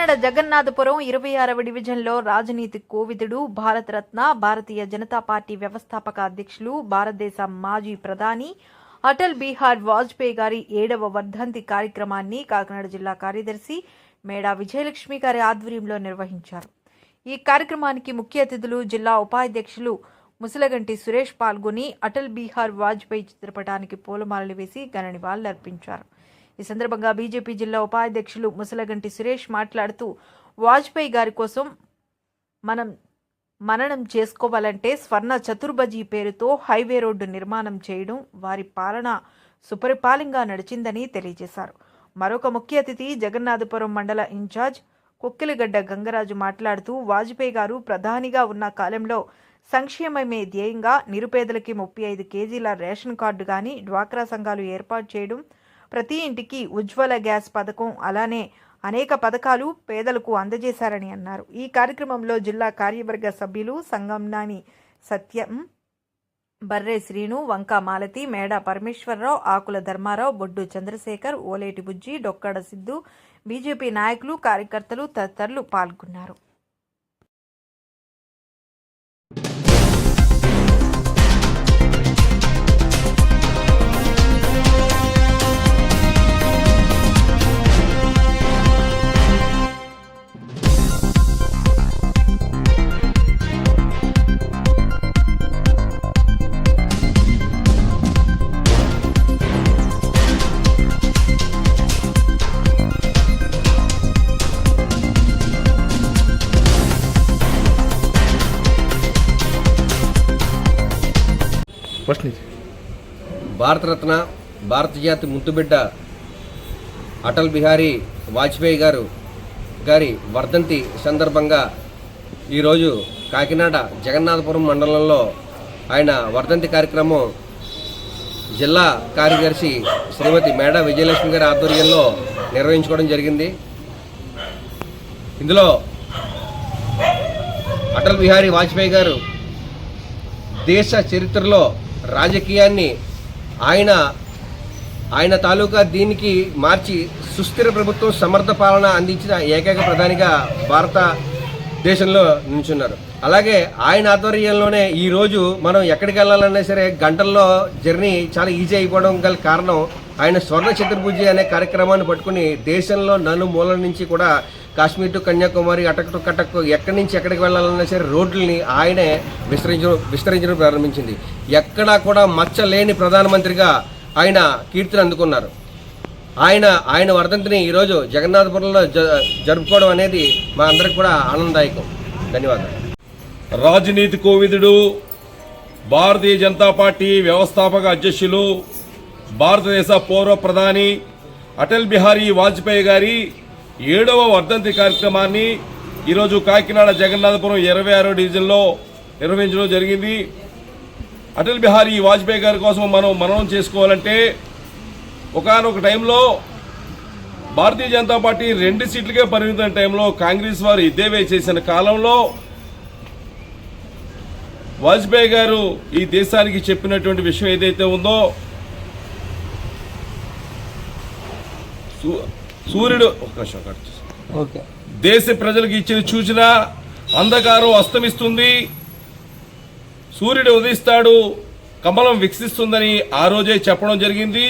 కాకినాడ జగన్నాథపురం 26వ డివిజన్లో రాజనీతి కోవిదుడు, భారతరత్న, భారతీయ జనతా పార్టీ వ్యవస్థాపక అధ్యక్షులు, భారతదేశ మాజీ ప్రధాని అటల్ బిహారీ వాజ్పేయి గారి 7వ వర్ధంతి కార్యక్రమాన్ని కాకినాడ జిల్లా కార్యదర్శి మేడా విజయలక్ష్మి గారి ఆధ్వర్యంలో నిర్వహించారు. ఈ కార్యక్రమానికి ముఖ్య అతిథులు జిల్లా ఉపాధ్యక్షులు ముసలగంటి సురేష్ పాల్గొని అటల్ బిహారీ వాజ్పేయి చిత్రపటానికి పూలమాలలు వేసి ఘన నివాళులర్పించారు. ఈ సందర్భంగా బీజేపీ జిల్లా ఉపాధ్యక్షులు ముసలగంటి సురేష్ మాట్లాడుతూ, వాజ్పేయి గారి కోసం మననం చేసుకోవాలంటే స్వర్ణ చతుర్భుజి పేరుతో హైవే రోడ్డు నిర్మాణం చేయడం వారి పాలన సుపరిపాలనగా నడిచిందని తెలియజేశారు. మరొక ముఖ్య అతిథి జగన్నాథపురం మండల ఇన్ఛార్జ్ కొక్కిలిగడ్డ గంగరాజు మాట్లాడుతూ, వాజ్పేయి గారు ప్రధానిగా ఉన్న కాలంలో సంక్షేమమే ధ్యేయంగా నిరుపేదలకి 35 కేజీల రేషన్ కార్డు కానీ, డ్వాక్రా సంఘాలు ఏర్పాటు చేయడం, ప్రతి ఇంటికి ఉజ్వల గ్యాస్ పథకం, అలానే అనేక పథకాలు పేదలకు అందజేశారని అన్నారు. ఈ కార్యక్రమంలో జిల్లా కార్యవర్గ సభ్యులు సంగంనాని సత్యం, బర్రే శ్రీను, వంకా మాలతి, మేడా పరమేశ్వరరావు, ఆకుల ధర్మారావు, బొడ్డు చంద్రశేఖర్, ఓలేటి బుజ్జి, డొక్కడ సిద్ధు, బీజేపీ నాయకులు, కార్యకర్తలు తదితరులు పాల్గొన్నారు. భారతరత్న, భారత జాతి ముద్దుబిడ్డ అటల్ బిహారీ వాజ్పేయి గారి వర్ధంతి సందర్భంగా ఈరోజు కాకినాడ జగన్నాథపురం మండలంలో ఆయన వర్ధంతి కార్యక్రమం జిల్లా కార్యదర్శి శ్రీమతి మేడా విజయలక్ష్మి గారి ఆధ్వర్యంలో నిర్వహించుకోవడం జరిగింది. ఇందులో అటల్ బిహారీ వాజ్పేయి గారు దేశ చరిత్రలో రాజకీయాన్ని ఆయన తాలూకా దీనికి మార్చి సుస్థిర ప్రభుత్వం సమర్థ పాలన అందించిన ఏకైక ప్రధానిగా భారతదేశంలో నిల్చున్నారు. అలాగే ఆయన ఆధ్వర్యంలోనే ఈరోజు మనం ఎక్కడికి వెళ్ళాలన్నా సరే గంటల్లో జర్నీ చాలా ఈజీ అయిపోవడం గల కారణం ఆయన స్వర్ణ చతుర్భుజి అనే కార్యక్రమాన్ని పట్టుకుని దేశంలో నలుమూలల నుంచి కూడా Kashmir to Kanyakumari, attic to Cuttack, ఎక్కడి నుంచి ఎక్కడికి వెళ్ళాలన్నా సరే రోడ్లని ఆయనే విస్తరించడం ప్రారంభించింది. ఎక్కడా కూడా మచ్చలేని ప్రధానమంత్రిగా ఆయన కీర్తిని అందుకున్నారు. ఆయన వర్ధంతిని ఈరోజు జగన్నాథపురంలో జరుపుకోవడం అనేది మా అందరికి కూడా ఆనందదాయకం. ధన్యవాదాలు. రాజనీతి కోవిదుడు, భారతీయ జనతా పార్టీ వ్యవస్థాపక అధ్యక్షులు, భారతదేశ పూర్వ ప్రధాని అటల్ బిహారీ వాజ్పేయి గారి 7వ వర్ధంతి కార్యక్రమాన్ని ఈరోజు కాకినాడ జగన్నాథపురం 26వ డివిజన్లో నిర్వహించడం జరిగింది. అటల్ బిహారీ వాజ్పేయి గారి కోసం మననం చేసుకోవాలంటే ఒకానొక టైంలో భారతీయ జనతా పార్టీ 2 సీట్లకే పరిమితమైన టైంలో కాంగ్రెస్ వారు ఇదేవే చేసిన కాలంలో వాజ్పేయి గారు ఈ దేశానికి చెప్పినటువంటి విషయం ఏదైతే ఉందో, సూర్యుడు దేశ ప్రజలకు ఇచ్చిన సూచన, అంధకారం అస్తమిస్తుంది, సూర్యుడు ఉదయిస్తాడు, కమలం వికసిస్తుందని ఆ రోజే చెప్పడం జరిగింది.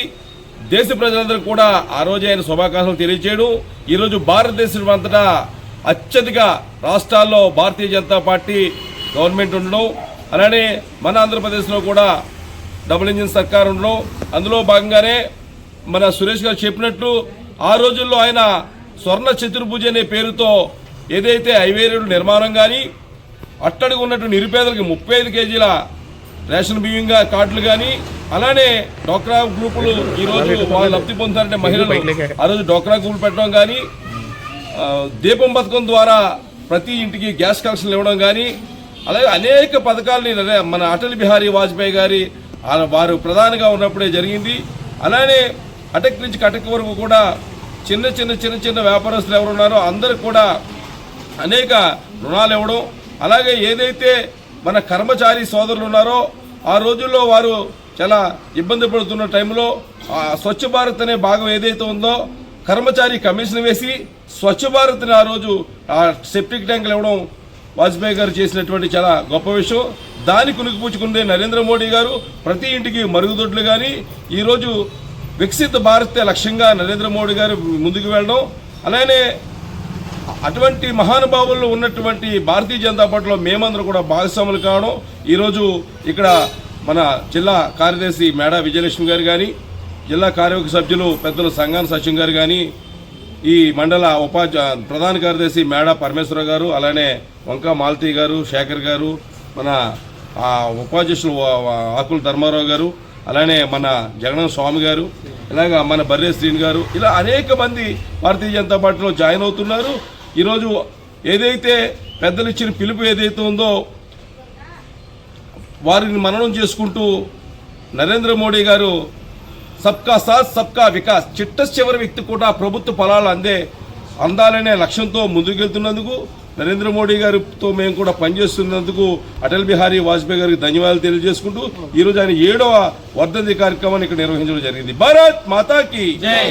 దేశ ప్రజలందరూ కూడా ఆ రోజే ఆయన శుభాకాంక్షలు తెలియజేయడం. ఈరోజు భారతదేశం అంతటా అత్యధిక రాష్ట్రాల్లో భారతీయ జనతా పార్టీ గవర్నమెంట్ ఉండడం, అలానే మన ఆంధ్రప్రదేశ్లో కూడా డబుల్ ఇంజిన్ సర్కార్ ఉండడం, అందులో భాగంగానే మన సురేష్ గారు చెప్పినట్లు ఆ రోజుల్లో ఆయన స్వర్ణ చతుర్భుజి అనే పేరుతో ఏదైతే హైవే రోడ్డు నిర్మాణం కానీ, అట్టడిగా ఉన్నటువంటి నిరుపేదలకి 35 కేజీల రేషన్ బియ్యంగా కార్డులు కానీ, అలానే డోక్రా గ్రూపులు ఈరోజు వాళ్ళు లబ్ధి పొందుతారంటే మహిళలు ఆ రోజు డోక్రా గ్రూపులు పెట్టడం కానీ, దీపం పథకం ద్వారా ప్రతి ఇంటికి గ్యాస్ కనెక్షన్లు ఇవ్వడం కానీ, అలాగే అనేక పథకాలని మన అటల్ బిహారీ వాజ్పేయి గారి వారు ప్రధానిగా ఉన్నప్పుడే జరిగింది. అలానే అటక్ నుంచి కటక్ వరకు కూడా చిన్న వ్యాపారస్తులు ఎవరున్నారో అందరికి కూడా అనేక రుణాలు ఇవ్వడం, అలాగే ఏదైతే మన కర్మచారి సోదరులు ఉన్నారో ఆ రోజుల్లో వారు చాలా ఇబ్బంది పడుతున్న టైంలో స్వచ్ఛ భారత్ అనే భాగం ఏదైతే ఉందో కర్మచారి కమిషన్ వేసి స్వచ్ఛ భారత్ని ఆ రోజు ఆ సెప్టిక్ ట్యాంకులు ఇవ్వడం వాజ్పేయి గారు చేసినటువంటి చాలా గొప్ప విషయం. దాన్ని కునికిపుచ్చుకుందే నరేంద్ర మోడీ గారు ప్రతి ఇంటికి మరుగుదొడ్లు కానీ ఈరోజు వికసిత భారత్ లక్ష్యంగా నరేంద్ర మోడీ గారు ముందుకు వెళ్ళడం, అలానే అటువంటి మహానుభావుల్లో ఉన్నటువంటి భారతీయ జనతా పార్టీలో మేమందరం కూడా భాగస్వాములు కావడం. ఈరోజు ఇక్కడ మన జిల్లా కార్యదర్శి మేడా విజయలక్ష్మి గారు కానీ, జిల్లా కార్యవర్గ సభ్యులు పెద్దలు సంగాన సత్యం గారు కానీ, ఈ మండల ప్రధాన కార్యదర్శి మేడా పరమేశ్వర గారు, అలానే వంకా మాలతీ గారు, శేఖర్ గారు, మన ఉపాధ్యక్షులు ఆకుల ధర్మారావు గారు, అలానే మన జగన్ స్వామి గారు, ఇలాగా మన బర్రే శ్రీని గారు, ఇలా అనేక మంది భారతీయ జనతా పార్టీలో జాయిన్ అవుతున్నారు. ఈరోజు ఏదైతే పెద్దలు ఇచ్చిన పిలుపు ఏదైతే ఉందో వారిని మననం చేసుకుంటూ నరేంద్ర మోడీ గారు సబ్కా సాత్ సబ్కా వికాస్, చిట్ట చివరి వ్యక్తి కూడా ప్రభుత్వ ఫలాలు అందాలనే లక్ష్యంతో ముందుకెళ్తున్నందుకు నరేంద్ర మోడీ గారితో మేము కూడా పనిచేస్తున్నందుకు అటల్ బిహారీ వాజ్పేయి గారికి ధన్యవాదాలు తెలియజేసుకుంటూ ఈరోజు ఆయన 7వ వర్ధంతి కార్యక్రమాన్ని ఇక్కడ నిర్వహించడం జరిగింది. భారత్ మాతాకి జై.